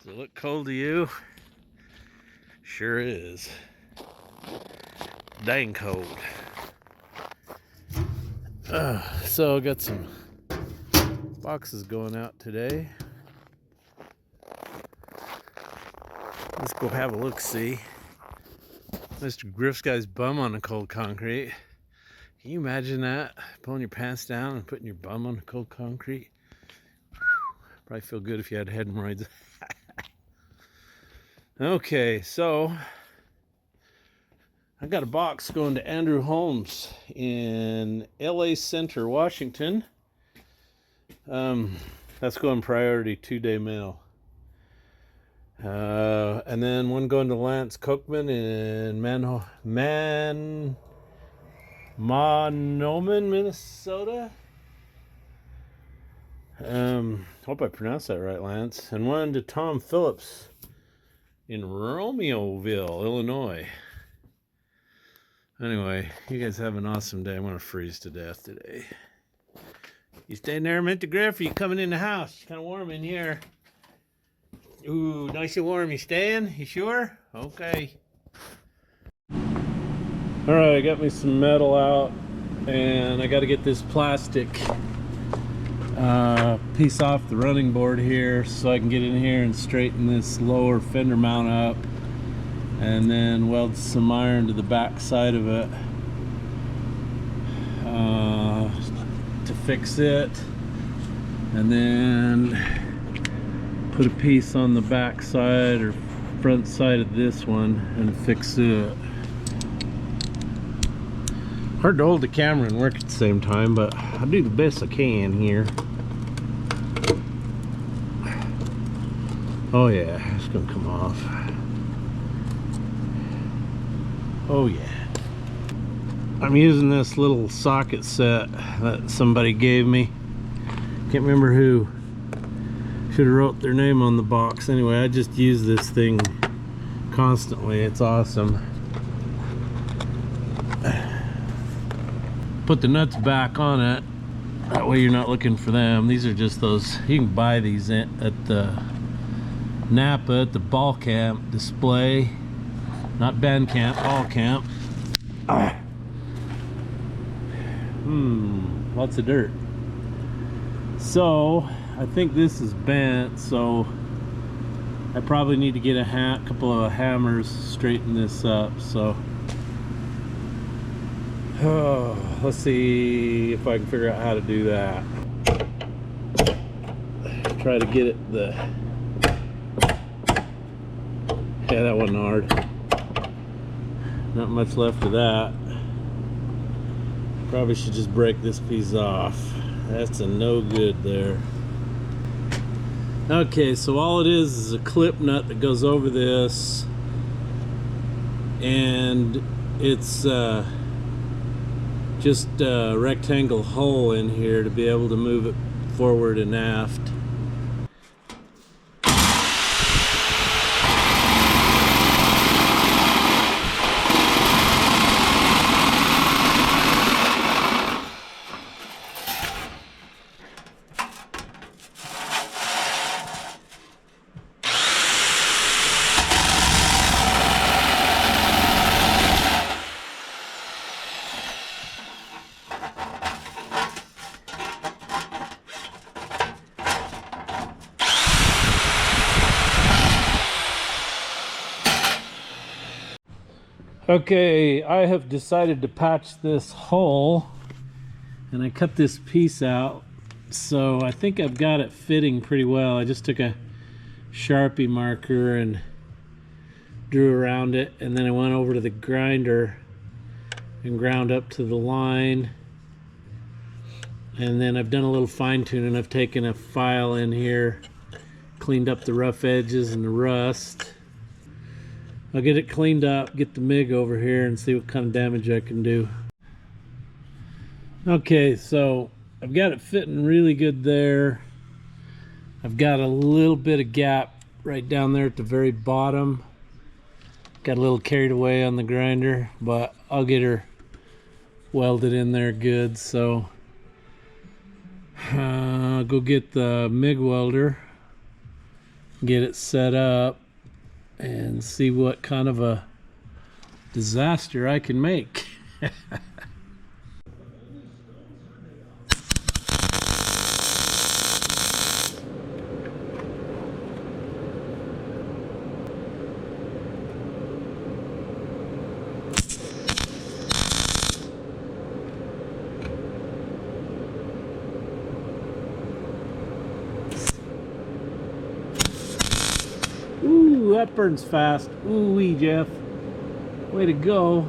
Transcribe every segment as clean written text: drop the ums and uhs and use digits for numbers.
Does it look cold to you? Sure is. Dang cold. So I got some boxes going out today. Let's go have a look-see. Mr. Griff's got his bum on the cold concrete. Can you imagine that? Pulling your pants down and putting your bum on the cold concrete? Probably feel good if you had hemorrhoids. Okay, so I got a box going to Andrew Holmes in LA Center, Washington. That's going priority 2-day mail. And then one going to Lance Cookman in Mahnomen, Minnesota. Hope I pronounced that right, Lance. And one to Tom Phillips in Romeoville, Illinois. Anyway, you guys have an awesome day. I'm going to freeze to death today. You staying there, Mr. Griff? Or you coming in the house? It's kind of warm in here. Ooh, nice and warm. You staying? You sure? Okay. Alright, I got me some metal out. And I got to get this plastic piece off the running board here so I can get in here and straighten this lower fender mount up. And then weld some iron to the back side of it to fix it, and then put a piece on the back side or front side of this one and fix it. Hard to hold the camera and work at the same time, but I'll do the best I can here. Oh yeah, it's gonna come off. Oh yeah. I'm using this little socket set that somebody gave me. Can't remember who. Should have wrote their name on the box. Anyway, I just use this thing constantly. It's awesome. Put the nuts back on it. That way you're not looking for them. These are just those, you can buy these at the Napa at the ball camp display. Not band camp, ball camp. Lots of dirt. So I think this is bent, so I probably need to get a couple of hammers, straighten this up. So let's see if I can figure out how to do that. Try to get it yeah, that wasn't hard. Not much left of that. Probably should just break this piece off. That's a no good there. Okay, so all it is a clip nut that goes over this, and it's just a rectangle hole in here to be able to move it forward and aft. Okay, I have decided to patch this hole, and I cut this piece out, so I think I've got it fitting pretty well. I just took a Sharpie marker and drew around it, and then I went over to the grinder and ground up to the line, and then I've done a little fine tuning. I've taken a file in here, cleaned up the rough edges and the rust. I'll get it cleaned up, get the MIG over here, and see what kind of damage I can do. Okay, so I've got it fitting really good there. I've got a little bit of gap right down there at the very bottom. Got a little carried away on the grinder, but I'll get her welded in there good. So I'll go get the MIG welder get it set up and see what kind of a disaster I can make. Ooh, that burns fast. Ooh-wee, Jeff. Way to go.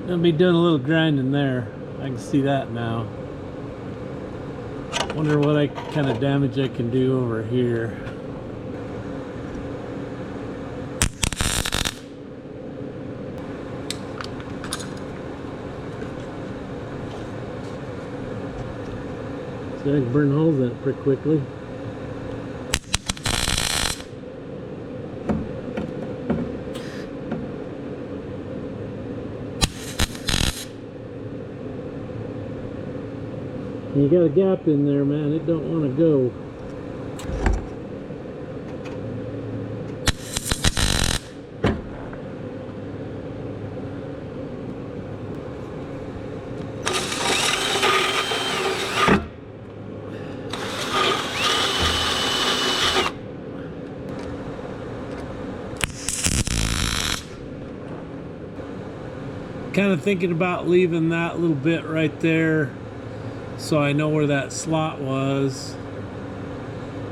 Gonna be doing a little grinding there. I can see that now. Wonder what kind of damage I can do over here. So I can burn holes in it pretty quickly. You got a gap in there, man. It don't want to go. Kind of thinking about leaving that little bit right there so I know where that slot was.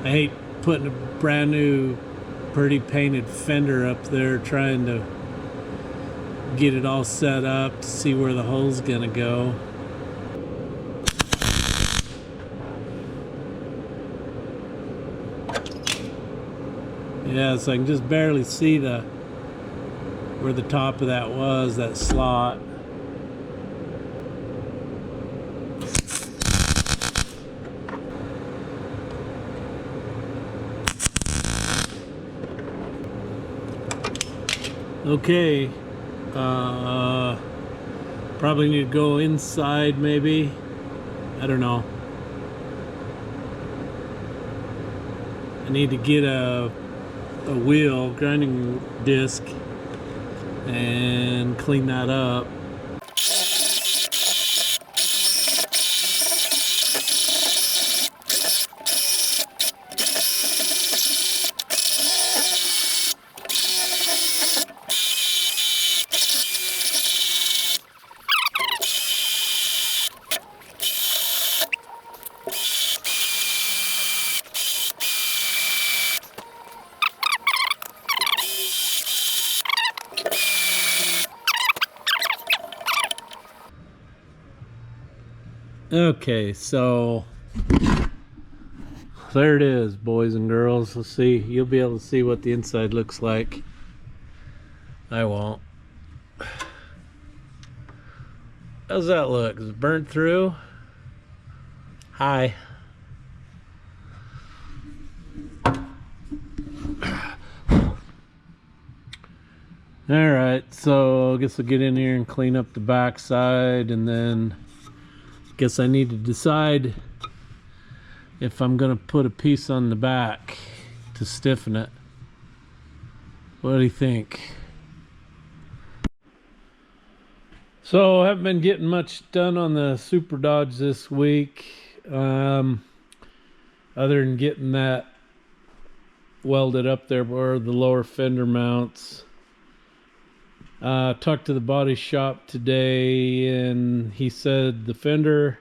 I hate putting a brand new pretty painted Fender up there trying to get it all set up to see where the hole's gonna go. Yeah, so I can just barely see where the top of that was, that slot. Okay, probably need to go inside maybe. I don't know. I need to get a wheel, grinding disc, and clean that up. Okay, so there it is, boys and girls. Let's see. You'll be able to see what the inside looks like. I won't. How's that look? Is it burnt through? Hi. Alright, so I guess I'll get in here and clean up the back side, and then guess I need to decide if I'm gonna put a piece on the back to stiffen it. What do you think? So I haven't been getting much done on the Super Dodge this week, other than getting that welded up there where the lower fender mounts. Talked to the body shop today, and he said the fender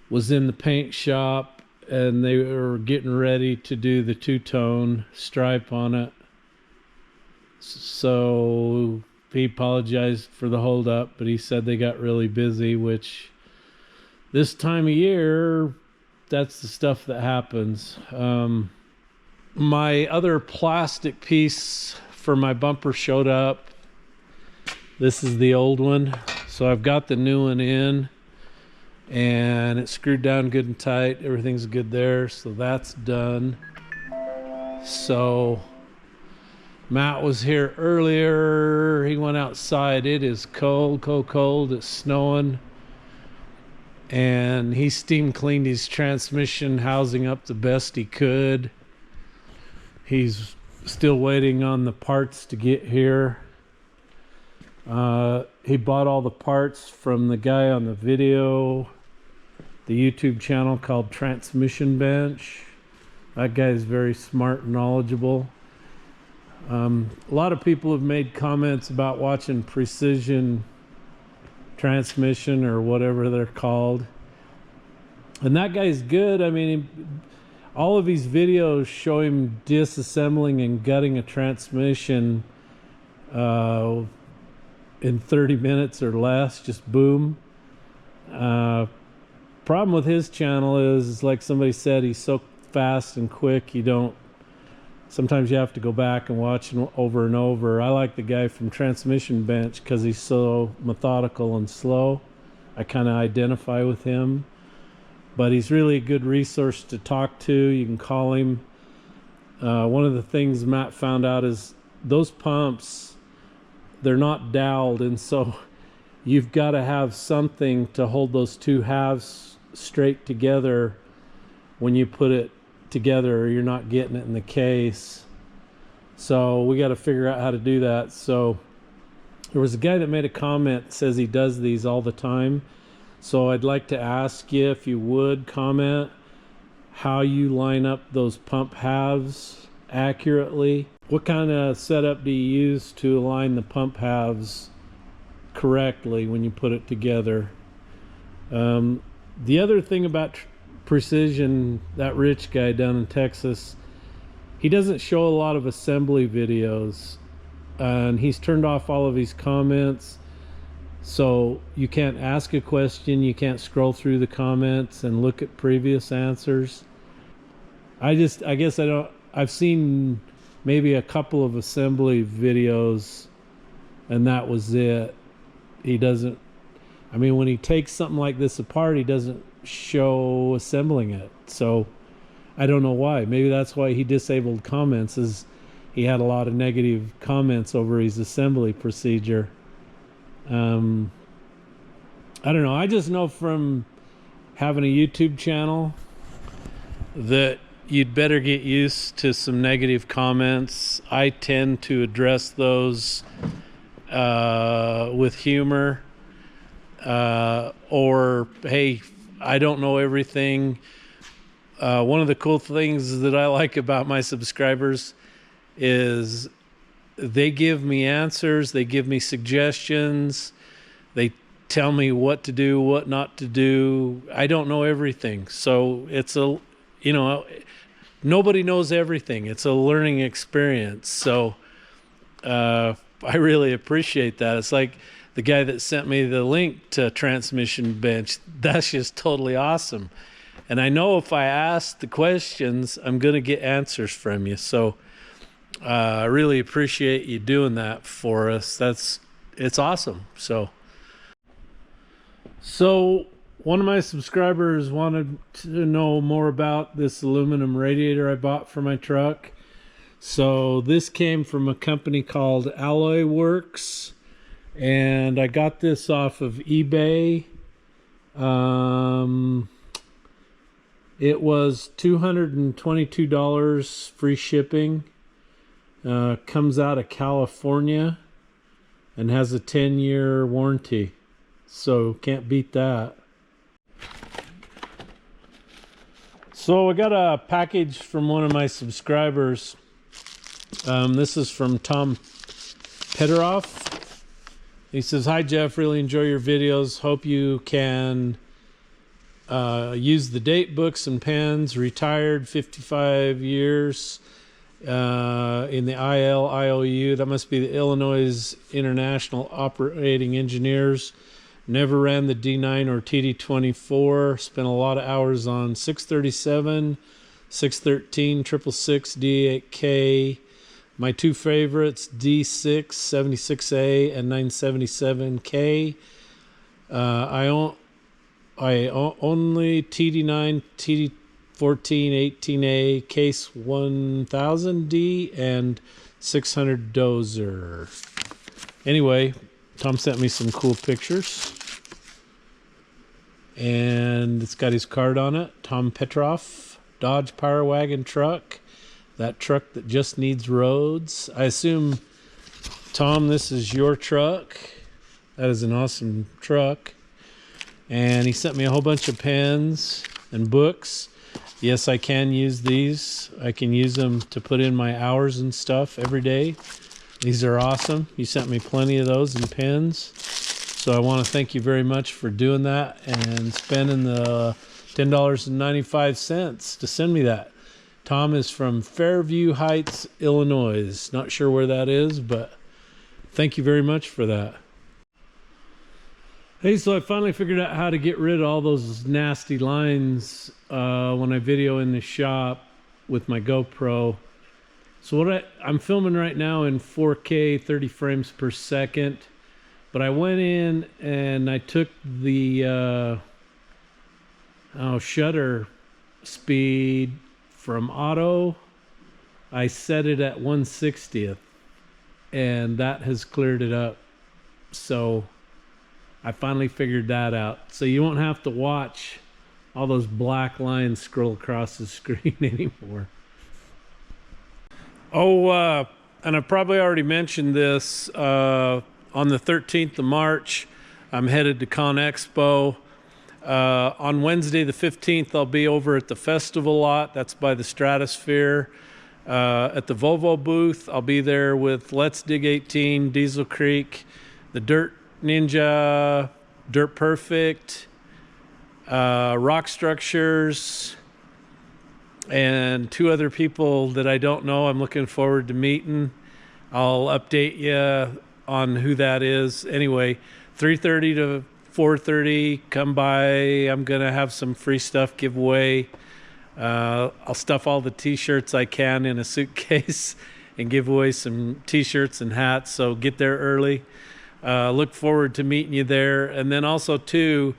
was in the paint shop and they were getting ready to do the two-tone stripe on it. So he apologized for the holdup, but he said they got really busy, which this time of year, that's the stuff that happens. My other plastic piece for my bumper showed up. This is the old one, so I've got the new one in, and it's screwed down good and tight. Everything's good there, so that's done. So Matt was here earlier. He went outside. It is cold, cold, cold. It's snowing. And he steam cleaned his transmission housing up the best he could. He's still waiting on the parts to get here. He bought all the parts from the guy on the video, the YouTube channel called Transmission Bench. That guy is very smart and knowledgeable. A lot of people have made comments about watching Precision Transmission or whatever they're called. And that guy's good. I mean, all of his videos show him disassembling and gutting a transmission in 30 minutes or less, just boom. Problem with his channel is like somebody said, he's so fast and quick, sometimes you have to go back and watch him over and over. I like the guy from Transmission Bench because he's so methodical and slow. I kind of identify with him. But he's really a good resource to talk to. You can call him. One of the things Matt found out is those pumps, they're not doweled, and so you've got to have something to hold those two halves straight together when you put it together, or you're not getting it in the case. So we got to figure out how to do that. So there was a guy that made a comment that says he does these all the time. So I'd like to ask you, if you would comment, how you line up those pump halves accurately. What kind of setup do you use to align the pump halves correctly when you put it together? The other thing about Precision, that rich guy down in Texas, he doesn't show a lot of assembly videos, and he's turned off all of his comments. So you can't ask a question, you can't scroll through the comments and look at previous answers. I've seen maybe a couple of assembly videos and that was it. When he takes something like this apart, he doesn't show assembling it. So I don't know why. Maybe that's why he disabled comments, is he had a lot of negative comments over his assembly procedure. I don't know. I just know from having a YouTube channel that you'd better get used to some negative comments. I tend to address those with humor, or hey, I don't know everything. One of the cool things that I like about my subscribers is they give me answers, they give me suggestions, they tell me what to do, what not to do. I don't know everything, so it's nobody knows everything. It's a learning experience. So I really appreciate that. It's like the guy that sent me the link to Transmission Bench. That's just totally awesome. And I know if I ask the questions, I'm going to get answers from you. So I really appreciate you doing that for us. It's awesome. So one of my subscribers wanted to know more about this aluminum radiator I bought for my truck. So this came from a company called Alloy Works, and I got this off of eBay. It was $222 free shipping. Comes out of California and has a 10-year warranty. So can't beat that. So I got a package from one of my subscribers. This is from Tom Pederoff. He says, "Hi Jeff, really enjoy your videos. Hope you can use the date books and pens. Retired 55 years in the IOU. That must be the Illinois International Operating Engineers. Never ran the D9 or TD24. Spent a lot of hours on 637, 613, 666, D8K. My two favorites, D6, 76A, and 977K. I only TD9, 14, 18A, case 1000D, and 600 dozer. Anyway, Tom sent me some cool pictures. And it's got his card on it. Tom Petroff, Dodge Power Wagon truck. That truck that just needs roads. I assume, Tom, this is your truck. That is an awesome truck. And he sent me a whole bunch of pens and books. Yes, I can use these. I can use them to put in my hours and stuff every day. These are awesome. You sent me plenty of those and pens. So I want to thank you very much for doing that and spending the $10.95 to send me that. Tom is from Fairview Heights, Illinois. Not sure where that is, but thank you very much for that. Hey, so I finally figured out how to get rid of all those nasty lines when I video in the shop with my GoPro. So I'm filming right now in 4K, 30 frames per second. But I went in and I took the shutter speed from auto. I set it at 1/60th, and that has cleared it up. So I finally figured that out. So you won't have to watch all those black lines scroll across the screen anymore. Oh, and I probably already mentioned this. On the 13th of March, I'm headed to Con Expo. On Wednesday the 15th, I'll be over at the festival lot. That's by the Stratosphere. At the Volvo booth, I'll be there with Let's Dig 18, Diesel Creek, the Dirt Ninja, Dirt Perfect, Rock Structures, and 2 other people that I don't know. I'm looking forward to meeting. I'll update you on who that is. Anyway, 3:30 to 4:30, come by. I'm gonna have some free stuff giveaway. I'll stuff all the t-shirts I can in a suitcase and give away some t-shirts and hats, so get there early. Look forward to meeting you there. And then also too,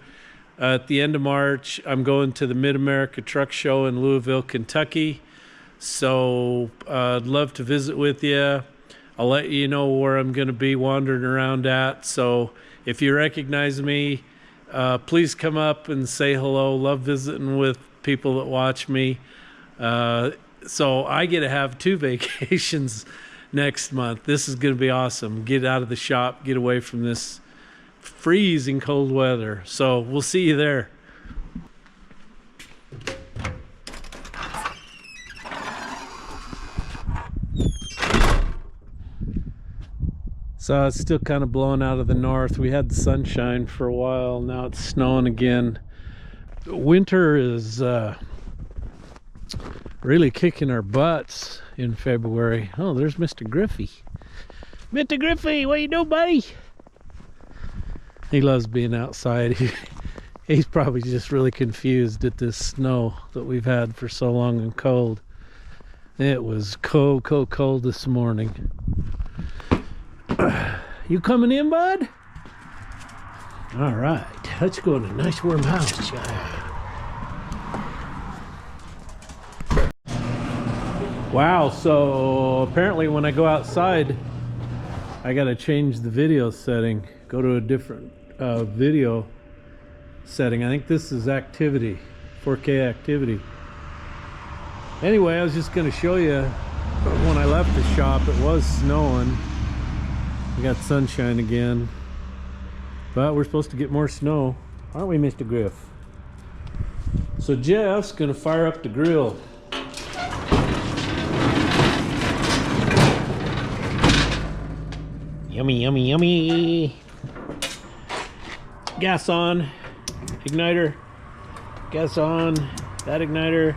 at the end of March, I'm going to the Mid-America Truck Show in Louisville, Kentucky. So I'd love to visit with you. I'll let you know where I'm going to be wandering around at. So if you recognize me, please come up and say hello. Love visiting with people that watch me. So I get to have 2 vacations next month. This is going to be awesome. Get out of the shop, get away from this freezing cold weather. So we'll see you there. So it's still kind of blowing out of the north. We had the sunshine for a while. Now it's snowing again. Winter is really kicking our butts in February. Oh, there's Mr. Griffey. Mr. Griffey, what you doing, buddy? He loves being outside. He's probably just really confused at this snow that we've had for so long and cold. It was cold, cold, cold this morning. You coming in, bud? All right, let's go to a nice warm house. Wow, so apparently when I go outside, I gotta change the video setting. Go to a different video setting. I think this is activity, 4K activity. Anyway, I was just gonna show you when I left the shop, it was snowing. We got sunshine again, but we're supposed to get more snow, aren't we, Mr. Griff? So Jeff's gonna fire up the grill. Yummy, yummy, yummy. Gas on, igniter, gas on, that igniter,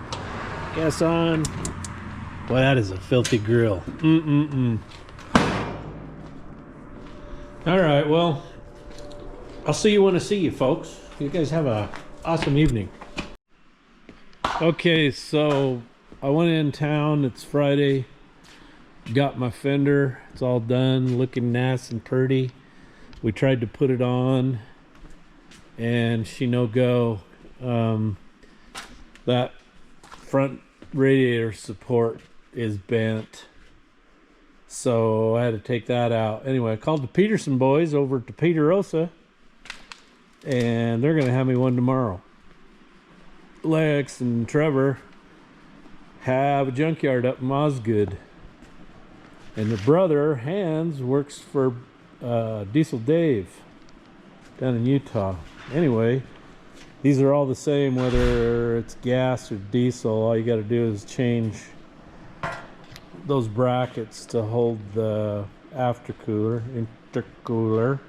gas on. Boy, that is a filthy grill. All right, well, I'll see you when I see you, folks. You guys have a awesome evening. Okay, so I went in town. It's Friday. Got my Fender. It's all done, looking nice and pretty. We tried to put it on, and she no go. That front radiator support is bent, so I had to take that out. Anyway, I called the Peterson boys over to Peterosa, and they're gonna have me one tomorrow. Lex and Trevor have a junkyard up in Osgood, and their brother Hans works for Diesel Dave down in Utah. Anyway, these are all the same, whether it's gas or diesel. All you got to do is change those brackets to hold the intercooler.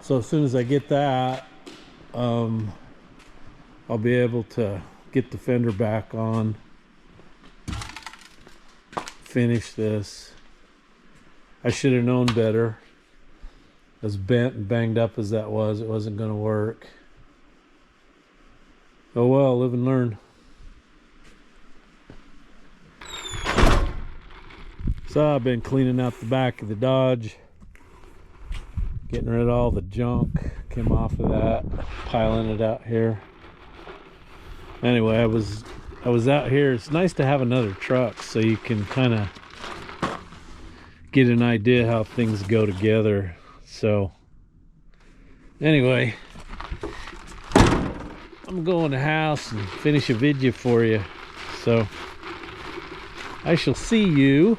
So as soon as I get that, I'll be able to get the fender back on, finish this. I should have known better. As bent and banged up as that was, it wasn't going to work. Oh well, live and learn. So I've been cleaning out the back of the Dodge, getting rid of all the junk, came off of that, piling it out here. Anyway, I was out here. It's nice to have another truck so you can kind of get an idea how things go together. So anyway, I'm going to the house and finish a video for you. So I shall see you.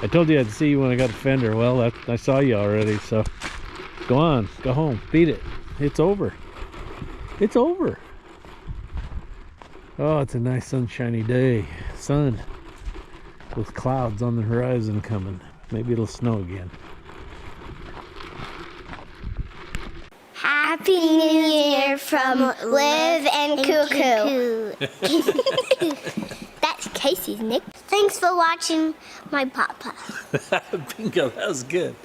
I told you I'd see you when I got the fender. Well, I saw you already, so go on, go home, beat it. It's over. It's over. Oh, it's a nice sunshiny day. Sun with clouds on the horizon coming. Maybe it'll snow again. Happy New Year from Liv and Cuckoo. That's Casey's nick. Thanks for watching my papa. Bingo, that was good.